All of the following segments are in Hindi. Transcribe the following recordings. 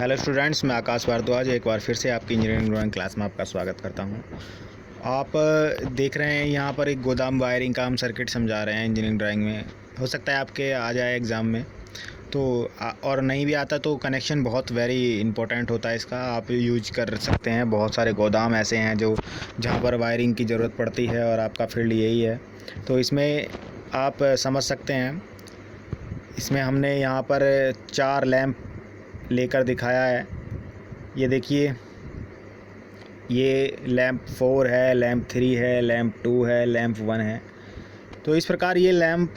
हेलो स्टूडेंट्स, मैं आकाश भारद्वाज एक बार फिर से आपकी इंजीनियरिंग ड्राइंग क्लास में आपका स्वागत करता हूं। आप देख रहे हैं यहाँ पर एक गोदाम वायरिंग का हम सर्किट समझा रहे हैं इंजीनियरिंग ड्राइंग में। हो सकता है आपके आ जाए एग्ज़ाम में, तो और नहीं भी आता तो कनेक्शन बहुत वेरी इंपॉर्टेंट होता है इसका, आप यूज कर सकते हैं। बहुत सारे गोदाम ऐसे हैं जो जहाँ पर वायरिंग की ज़रूरत पड़ती है और आपका फील्ड यही है, तो इसमें आप समझ सकते हैं। इसमें हमने यहाँ पर 4 लैंप लेकर दिखाया है। ये देखिए, ये लैंप 4 है, लैंप 3 है, लैंप 2 है, लैंप 1 है। तो इस प्रकार ये लैंप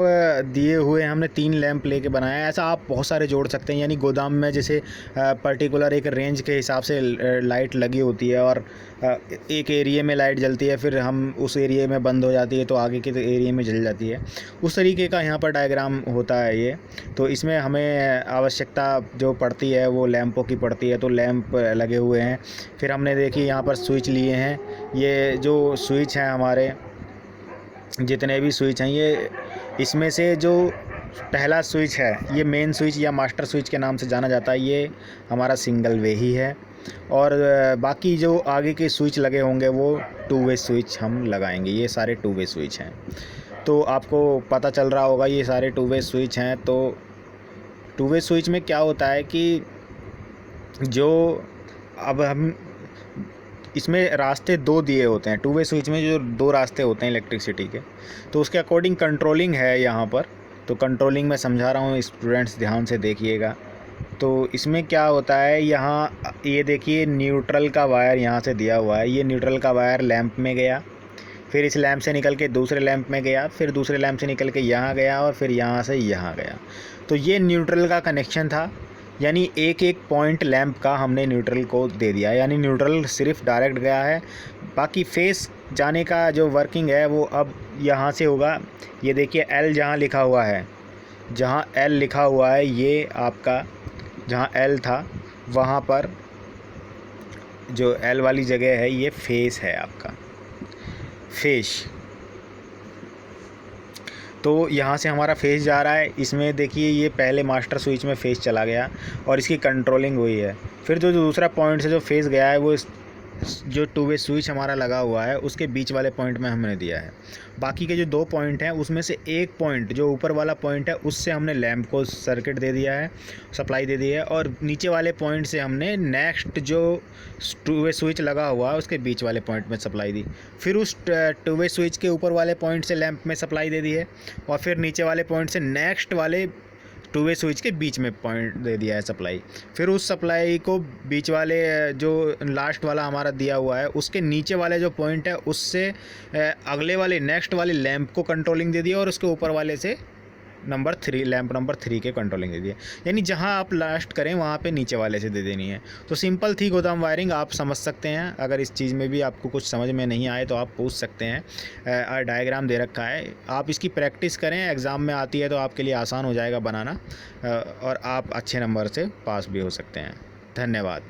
दिए हुए हमने 3 लैंप लेके बनाया है। ऐसा आप बहुत सारे जोड़ सकते हैं, यानी गोदाम में जैसे पर्टिकुलर एक रेंज के हिसाब से लाइट लगी होती है और एक एरिया में लाइट जलती है, फिर हम उस एरिया में बंद हो जाती है तो आगे के एरिया में जल जाती है। उस तरीके का यहाँ पर डायग्राम होता है ये। तो इसमें हमें आवश्यकता जो पड़ती है वो लैंपों की पड़ती है, तो लैंप लगे हुए हैं। फिर हमने देखिए यहाँ पर स्विच लिए हैं। ये जो स्विच हैं हमारे, जितने भी स्विच हैं, ये इसमें से जो पहला स्विच है ये मेन स्विच या मास्टर स्विच के नाम से जाना जाता है, ये हमारा सिंगल वे ही है। और बाकी जो आगे के स्विच लगे होंगे वो 2 वे स्विच हम लगाएंगे। ये सारे 2 वे स्विच हैं, तो आपको पता चल रहा होगा ये सारे 2 वे स्विच हैं। तो 2 वे स्विच में क्या होता है कि जो अब हम इसमें रास्ते 2 दिए होते हैं। 2 वे स्विच में जो 2 रास्ते होते हैं इलेक्ट्रिसिटी के, तो उसके अकॉर्डिंग कंट्रोलिंग है यहाँ पर। तो कंट्रोलिंग मैं समझा रहा हूँ, स्टूडेंट्स ध्यान से देखिएगा। तो इसमें क्या होता है, यहाँ ये देखिए न्यूट्रल का वायर यहाँ से दिया हुआ है। ये न्यूट्रल का वायर लैंप में गया, फिर इस लैंप से निकल के दूसरे लैंप में गया, फिर दूसरे लैंप से निकल के यहाँ गया और फिर यहाँ से यहाँ गया। तो ये न्यूट्रल का कनेक्शन था, यानी एक एक पॉइंट लैंप का हमने न्यूट्रल को दे दिया, यानी न्यूट्रल सिर्फ डायरेक्ट गया है। बाकी फेस जाने का जो वर्किंग है वो अब यहाँ से होगा। ये देखिए एल जहाँ लिखा हुआ है, जहाँ एल लिखा हुआ है ये आपका, जहाँ एल था वहाँ पर जो एल वाली जगह है ये फेस है आपका, फेस। तो यहाँ से हमारा फेस जा रहा है। इसमें देखिए ये पहले मास्टर स्विच में फेस चला गया और इसकी कंट्रोलिंग हुई है। फिर जो दूसरा पॉइंट से जो फेस गया है वो जो 2 वे स्विच हमारा लगा हुआ है उसके बीच वाले पॉइंट में हमने दिया है। बाकी के जो 2 पॉइंट हैं उसमें से एक पॉइंट जो ऊपर वाला पॉइंट है उससे हमने लैंप को सर्किट दे दिया है, सप्लाई दे दी है। और नीचे वाले पॉइंट से हमने नेक्स्ट जो 2 वे स्विच लगा हुआ है उसके बीच वाले पॉइंट में सप्लाई दी। फिर उस 2 वे स्विच के ऊपर वाले पॉइंट से लैंप में सप्लाई दे दी है और फिर नीचे वाले पॉइंट से नेक्स्ट वाले 2 वे स्विच के बीच में पॉइंट दे दिया है सप्लाई। फिर उस सप्लाई को बीच वाले जो लास्ट वाला हमारा दिया हुआ है उसके नीचे वाले जो पॉइंट है उससे अगले वाले नेक्स्ट वाले लैंप को कंट्रोलिंग दे दिया और उसके ऊपर वाले से लैंप नंबर 3 के कंट्रोलिंग दे दिए। यानी जहां आप लास्ट करें वहां पे नीचे वाले से दे देनी है। तो सिंपल थी गोदाम वायरिंग, आप समझ सकते हैं। अगर इस चीज़ में भी आपको कुछ समझ में नहीं आए तो आप पूछ सकते हैं। डायग्राम दे रखा है, आप इसकी प्रैक्टिस करें, एग्ज़ाम में आती है तो आपके लिए आसान हो जाएगा बनाना और आप अच्छे नंबर से पास भी हो सकते हैं। धन्यवाद।